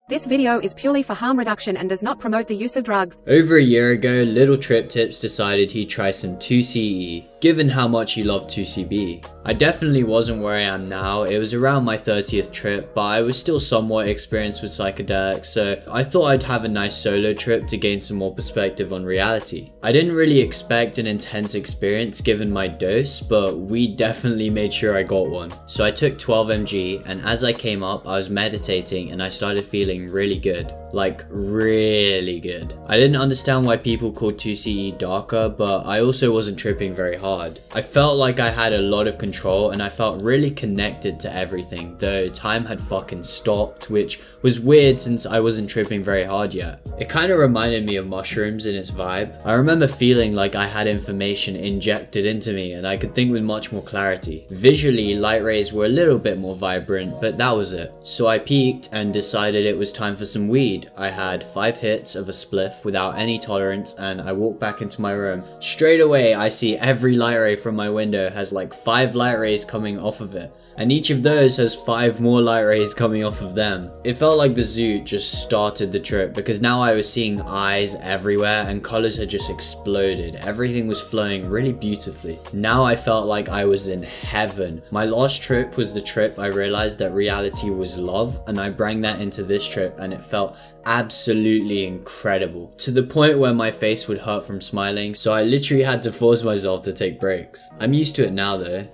This video is purely for harm reduction and does not promote the use of drugs. Over a year ago, Little Trip Tips decided he'd try some 2CE, given how much he loved 2CB. I definitely wasn't where I am now. It was around my 30th trip, but I was still somewhat experienced with psychedelics, so I thought I'd have a nice solo trip to gain some more perspective on reality. I didn't really expect an intense experience given my dose, but we definitely made sure I got one. So I took 12 mg, and as I came up, I was meditating and I started feeling really good. Like really good. I didn't understand why people called 2CE darker, but I also wasn't tripping very hard. I felt like I had a lot of control and I felt really connected to everything, though time had fucking stopped, which was weird since I wasn't tripping very hard yet. It kind of reminded me of mushrooms in its vibe. I remember feeling like I had information injected into me and I could think with much more clarity. Visually, light rays were a little bit more vibrant, but that was it. So I peaked and decided it was time for some weed. I had 5 hits of a spliff without any tolerance and I walked back into my room. Straight away I see every light ray from my window has like 5 light rays coming off of it. And each of those has 5 more light rays coming off of them. It felt like the zoo just started the trip because now I was seeing eyes everywhere and colors had just exploded. Everything was flowing really beautifully. Now I felt like I was in heaven. My last trip was the trip I realized that reality was love, and I brought that into this trip and it felt absolutely incredible. To the point where my face would hurt from smiling, so I literally had to force myself to take breaks. I'm used to it now though.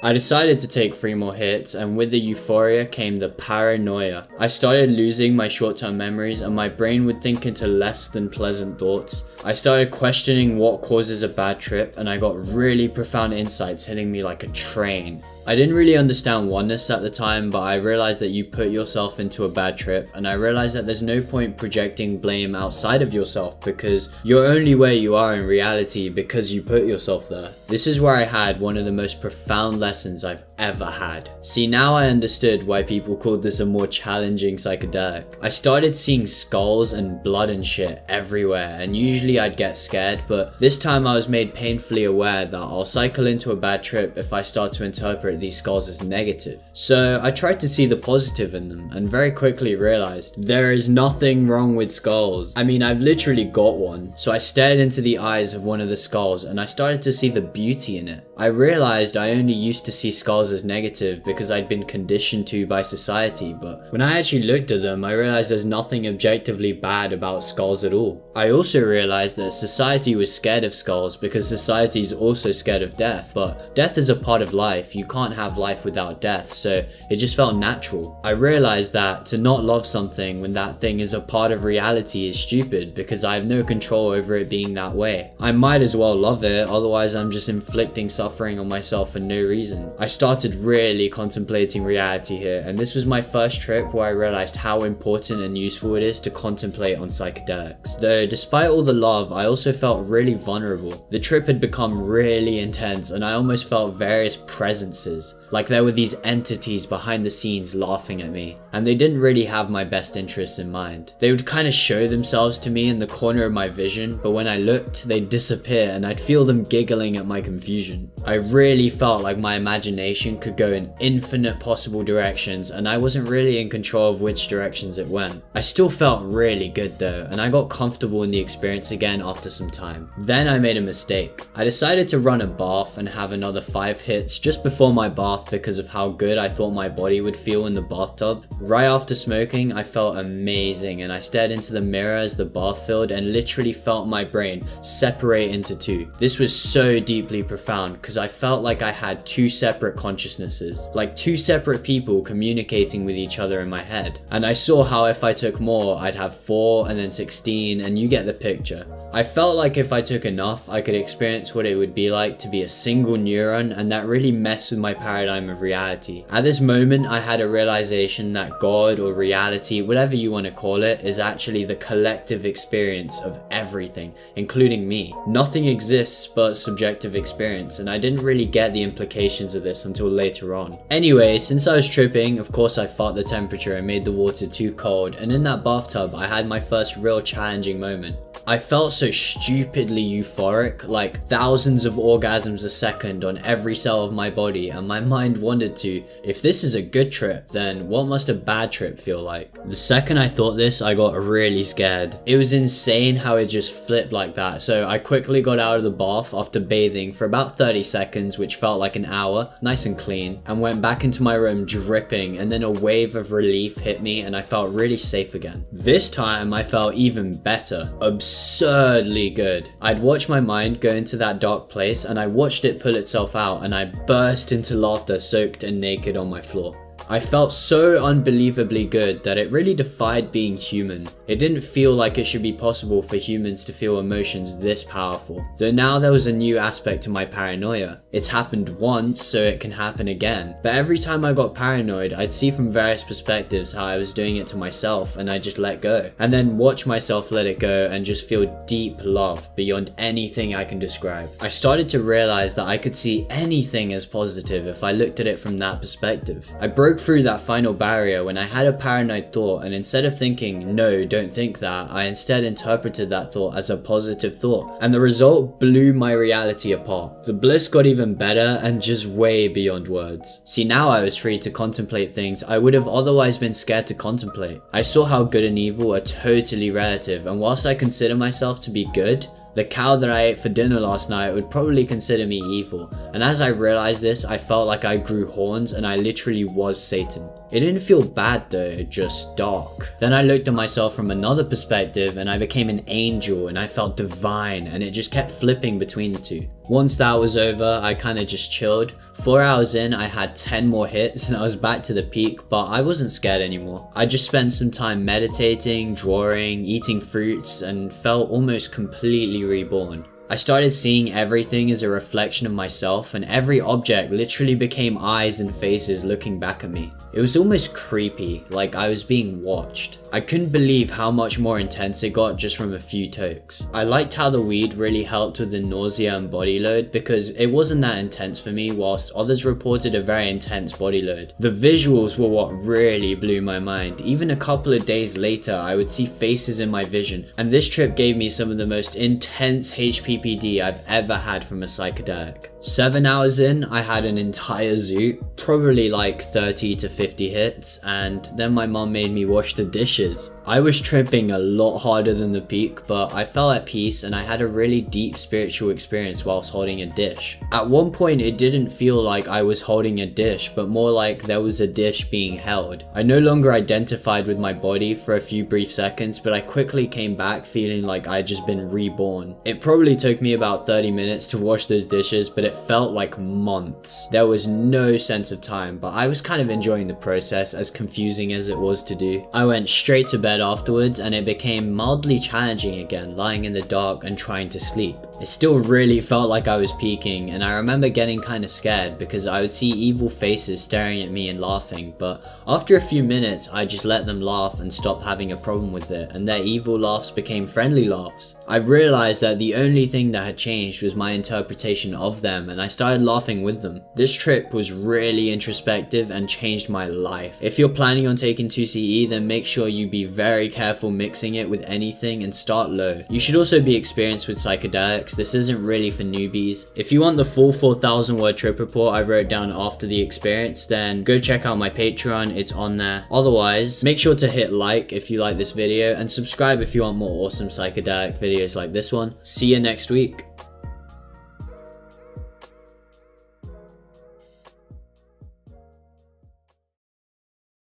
I decided to take 3 more hits, and with the euphoria came the paranoia. I started losing my short-term memories and my brain would think into less than pleasant thoughts. I started questioning what causes a bad trip and I got really profound insights hitting me like a train. I didn't really understand oneness at the time, but I realized that you put yourself into a bad trip, and I realized that there's no point projecting blame outside of yourself because you're only where you are in reality because you put yourself there. This is where I had one of the most profound lessons I've ever had. See, now I understood why people called this a more challenging psychedelic. I started seeing skulls and blood and shit everywhere, and usually I'd get scared, but this time I was made painfully aware that I'll cycle into a bad trip if I start to interpret these skulls as negative. So I tried to see the positive in them and very quickly realized there is nothing wrong with skulls. I mean, I've literally got one. So I stared into the eyes of one of the skulls and I started to see the beauty in it. I realized I only used to see skulls as negative because I'd been conditioned to by society, but when I actually looked at them, I realized there's nothing objectively bad about skulls at all. I also realized that society was scared of skulls because society is also scared of death, but death is a part of life. You can't have life without death, so it just felt natural. I realized that to not love something when that thing is a part of reality is stupid because I have no control over it being that way. I might as well love it, otherwise I'm just inflicting suffering on myself for no reason. I started really contemplating reality here, and this was my first trip where I realized how important and useful it is to contemplate on psychedelics. Though despite all the love, I also felt really vulnerable. The trip had become really intense and I almost felt various presences. Like there were these entities behind the scenes laughing at me, and they didn't really have my best interests in mind. They would kind of show themselves to me in the corner of my vision, but when I looked, they'd disappear and I'd feel them giggling at my confusion. I really felt like my imagination could go in infinite possible directions and I wasn't really in control of which directions it went. I still felt really good though, and I got comfortable in the experience again after some time. Then I made a mistake. I decided to run a bath and have another 5 hits just before my bath because of how good I thought my body would feel in the bathtub. Right after smoking, I felt amazing and I stared into the mirror as the bath filled and literally felt my brain separate into 2. This was so deeply profound because I felt like I had 2 separate consciousnesses, like 2 separate people communicating with each other in my head. And I saw how if I took more, I'd have 4 and then 16, and you get the picture. I felt like if I took enough, I could experience what it would be like to be a single neuron, and that really messed with my paradigm of reality. At this moment, I had a realization that God or reality, whatever you want to call it, is actually the collective experience of everything, including me. Nothing exists but subjective experience, and I didn't really get the implications of this until later on. Anyway, since I was tripping, of course I fought the temperature and made the water too cold, and in that bathtub I had my first real challenging moment. I felt so stupidly euphoric, like thousands of orgasms a second on every cell of my body, and my mind wandered to, if this is a good trip, then what must a bad trip feel like? The second I thought this, I got really scared. It was insane how it just flipped like that, so I quickly got out of the bath after bathing for about 30 seconds, which felt like an hour, nice and clean, and went back into my room dripping, and then a wave of relief hit me and I felt really safe again. This time I felt even better. Absurdly good. I'd watched my mind go into that dark place and I watched it pull itself out, and I burst into laughter soaked and naked on my floor. I felt so unbelievably good that it really defied being human. It didn't feel like it should be possible for humans to feel emotions this powerful. Though now there was a new aspect to my paranoia. It's happened once, so it can happen again. But every time I got paranoid, I'd see from various perspectives how I was doing it to myself, and I just let go. And then watch myself let it go and just feel deep love beyond anything I can describe. I started to realize that I could see anything as positive if I looked at it from that perspective. I broke through that final barrier when I had a paranoid thought, and instead of thinking, no, don't think that, I instead interpreted that thought as a positive thought, and the result blew my reality apart. The bliss got even better and just way beyond words. See, now I was free to contemplate things I would have otherwise been scared to contemplate. I saw how good and evil are totally relative, and whilst I consider myself to be good, the cow that I ate for dinner last night would probably consider me evil, and as I realized this, I felt like I grew horns and I literally was Satan. It didn't feel bad though, just dark. Then I looked at myself from another perspective and I became an angel and I felt divine, and it just kept flipping between the two. Once that was over, I kinda just chilled. 4 hours in, I had 10 more hits and I was back to the peak, but I wasn't scared anymore. I just spent some time meditating, drawing, eating fruits, and felt almost completely reborn. I started seeing everything as a reflection of myself, and every object literally became eyes and faces looking back at me. It was almost creepy, like I was being watched. I couldn't believe how much more intense it got just from a few tokes. I liked how the weed really helped with the nausea and body load, because it wasn't that intense for me, whilst others reported a very intense body load. The visuals were what really blew my mind. Even a couple of days later, I would see faces in my vision, and this trip gave me some of the most intense HPPD I've ever had from a psychedelic. 7 hours in, I had an entire zoot, probably like 30 to 50 hits, and then my mom made me wash the dishes. I was tripping a lot harder than the peak, but I felt at peace and I had a really deep spiritual experience whilst holding a dish. At one point it didn't feel like I was holding a dish, but more like there was a dish being held. I no longer identified with my body for a few brief seconds, but I quickly came back feeling like I'd just been reborn. It probably took me about 30 minutes to wash those dishes, but it felt like months. There was no sense of time, but I was kind of enjoying the process, as confusing as it was to do. I went straight to bed afterwards and it became mildly challenging again, lying in the dark and trying to sleep. It still really felt like I was peaking, and I remember getting kind of scared because I would see evil faces staring at me and laughing, but after a few minutes I just let them laugh and stopped having a problem with it, and their evil laughs became friendly laughs. I realized that the only thing that had changed was my interpretation of them, and I started laughing with them. This trip was really introspective and changed my life. If you're planning on taking 2CE, then make sure you be very careful mixing it with anything and start low. You should also be experienced with psychedelics. This isn't really for newbies. If you want the full 4,000 word trip report I wrote down after the experience, then go check out my Patreon, it's on there. Otherwise, make sure to hit like if you like this video and subscribe if you want more awesome psychedelic videos like this one. See you next week.